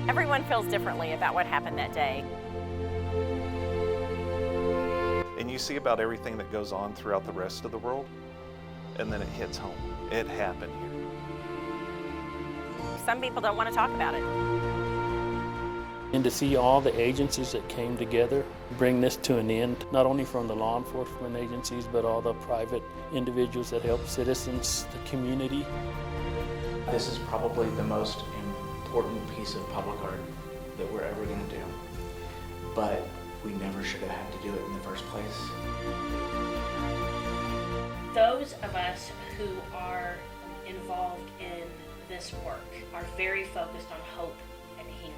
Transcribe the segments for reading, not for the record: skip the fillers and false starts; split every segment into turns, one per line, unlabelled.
Everyone feels differently about what happened that day.
And you see about everything that goes on throughout the rest of the world, and then it hits home. It happened here.
Some people don't want to talk about it.
And to see all the agencies that came together bring this to an end, not only from the law enforcement agencies, but all the private individuals that help citizens, the community.
This is probably the most important piece of public art that we're ever going to do. But we never should have had to do it in the first place.
Those of us who are involved in this work are very focused on hope and healing.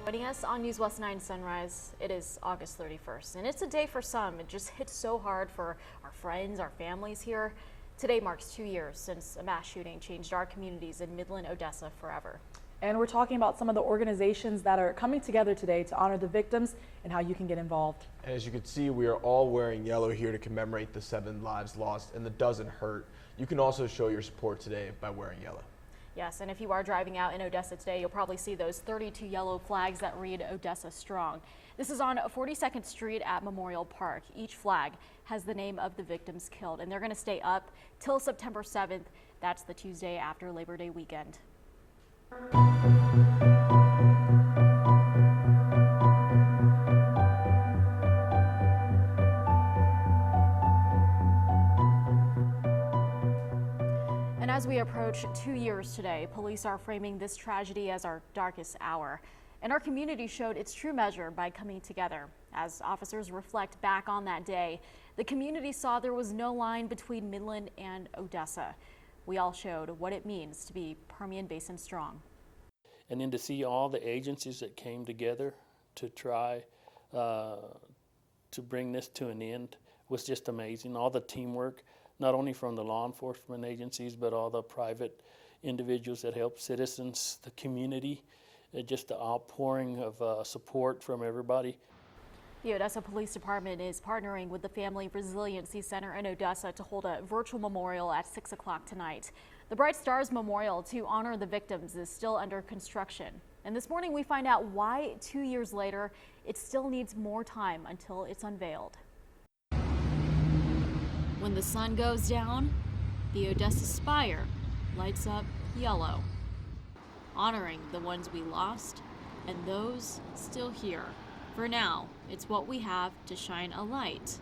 Joining us on News West 9 Sunrise, it is August 31st, and it's a day for some. It just hits so hard for our friends, our families here. Today marks 2 years since a mass shooting changed our communities in Midland, Odessa forever.
And we're talking about some of the organizations that are coming together today to honor the victims and how you can get involved.
And as you can see, we are all wearing yellow here to commemorate the 7 lives lost and the dozen hurt. You can also show your support today by wearing yellow.
Yes, and if you are driving out in Odessa today, you'll probably see those 32 yellow flags that read Odessa Strong. This is on 42nd Street at Memorial Park. Each flag has the name of the victims killed, and they're going to stay up till September 7th. That's the Tuesday after Labor Day weekend. As we approach 2 years today, police are framing this tragedy as our darkest hour. And our community showed its true measure by coming together. As officers reflect back on that day, the community saw there was no line between Midland and Odessa. We all showed what it means to be Permian Basin strong.
And then to see all the agencies that came together to try to bring this to an end was just amazing. All the teamwork, not only from the law enforcement agencies, but all the private individuals that help citizens, the community, just the outpouring of support from everybody.
The Odessa Police Department is partnering with the Family Resiliency Center in Odessa to hold a virtual memorial at 6 o'clock tonight. The Bright Stars Memorial to honor the victims is still under construction. And this morning we find out why 2 years later it still needs more time until it's unveiled. When the sun goes down, the Odessa spire lights up yellow, honoring the ones we lost and those still here. For now, it's what we have to shine a light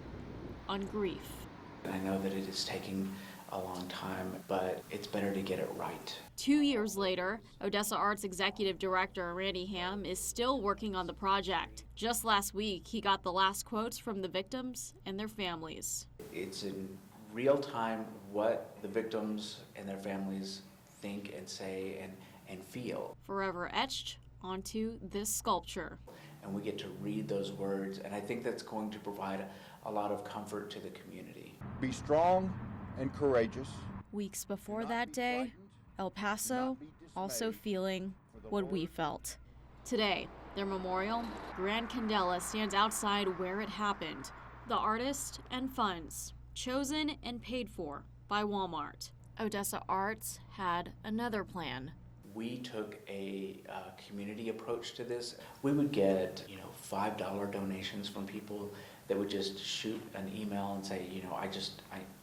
on grief.
I know that it is taking a long time, but it's better to get it right.
2 years later, Odessa Arts Executive Director Randy Ham is still working on the project. Just last week, he got the last quotes from the victims and their families.
It's in real time what the victims and their families think and say and feel.
Forever etched onto this sculpture.
And we get to read those words, and I think that's going to provide a lot of comfort to the community.
Be strong and courageous.
Weeks before that day, El Paso also feeling what we felt. Today, their memorial, Grand Candela, stands outside where it happened. The artist and funds chosen and paid for by Walmart. Odessa Arts had another plan.
We took a community approach to this. We would get, $5 donations from people that would just shoot an email and say,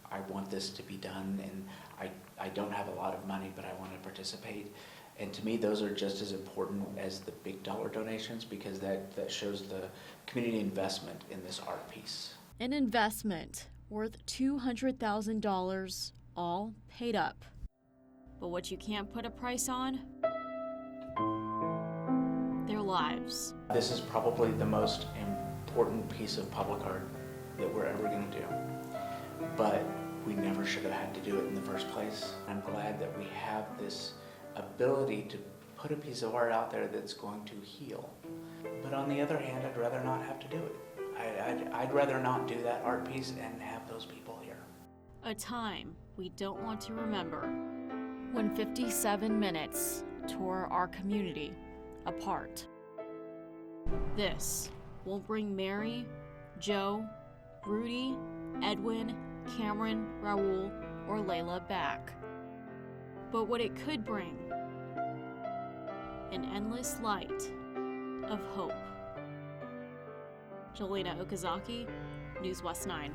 I want this to be done, and I don't have a lot of money, but I want to participate. And to me, those are just as important as the big dollar donations, because that shows the community investment in this art piece.
An investment worth $200,000, all paid up. But what you can't put a price on? Their lives.
This is probably the most important piece of public art that we're ever going to do. But we never should have had to do it in the first place. I'm glad that we have this ability to put a piece of art out there that's going to heal. But on the other hand, I'd rather not have to do it. I'd rather not do that art piece and have those people here.
A time we don't want to remember, when 57 minutes tore our community apart. This won't bring Mary, Joe, Rudy, Edwin, Cameron, Raul, or Layla back. But what it could bring, an endless light of hope. Jolena Okazaki, News West 9.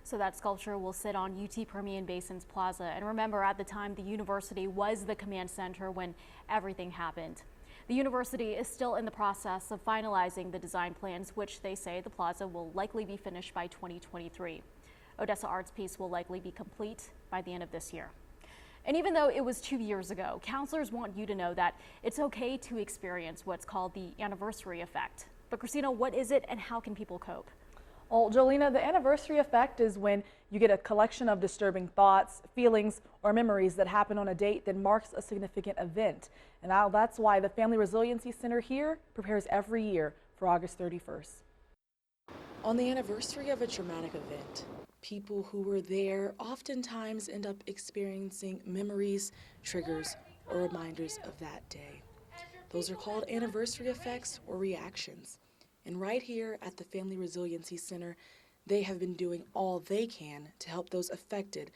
So that sculpture will sit on UT Permian Basin's plaza. And remember, at the time, the university was the command center when everything happened. The university is still in the process of finalizing the design plans, which they say the plaza will likely be finished by 2023. Odessa Arts Piece will likely be complete by the end of this year. And even though it was 2 years ago, counselors want you to know that it's okay to experience what's called the anniversary effect. But Christina, what is it and how can people cope?
Well, Jolena, the anniversary effect is when you get a collection of disturbing thoughts, feelings, or memories that happen on a date that marks a significant event. And now that's why the Family Resiliency Center here prepares every year for August 31st.
On the anniversary of a traumatic event, people who were there oftentimes end up experiencing memories, triggers, or reminders of that day. Those are called anniversary effects or reactions. And right here at the Family Resiliency Center, they have been doing all they can to help those affected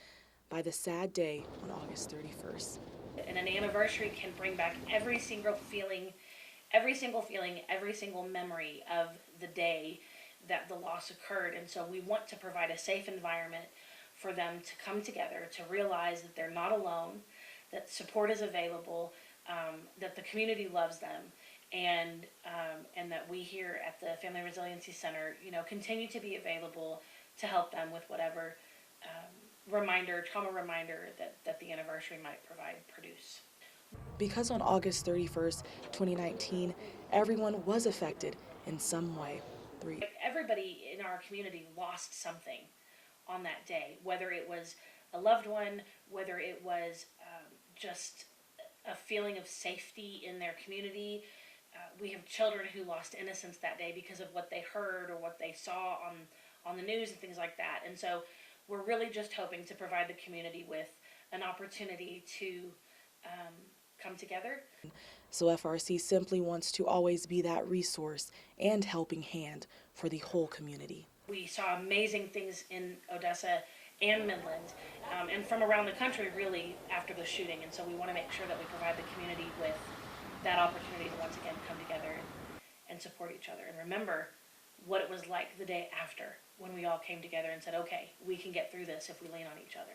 by the sad day on August 31st.
And an anniversary can bring back every single feeling, every single memory of the day that the loss occurred. And so we want to provide a safe environment for them to come together, to realize that they're not alone, that support is available, that the community loves them, and that we here at the Family Resiliency Center, continue to be available to help them with whatever trauma reminder that the anniversary might produce.
Because on August 31st, 2019, everyone was affected in some way.
Everybody in our community lost something on that day, whether it was a loved one, whether it was just a feeling of safety in their community. We have children who lost innocence that day because of what they heard or what they saw on the news and things like that. And so we're really just hoping to provide the community with an opportunity to come together.
So FRC simply wants to always be that resource and helping hand for the whole community.
We saw amazing things in Odessa and Midland, and from around the country really after the shooting. And so we want to make sure that we provide the community with that opportunity to once again come together and support each other and remember what it was like the day after when we all came together and said, okay, we can get through this if we lean on each other.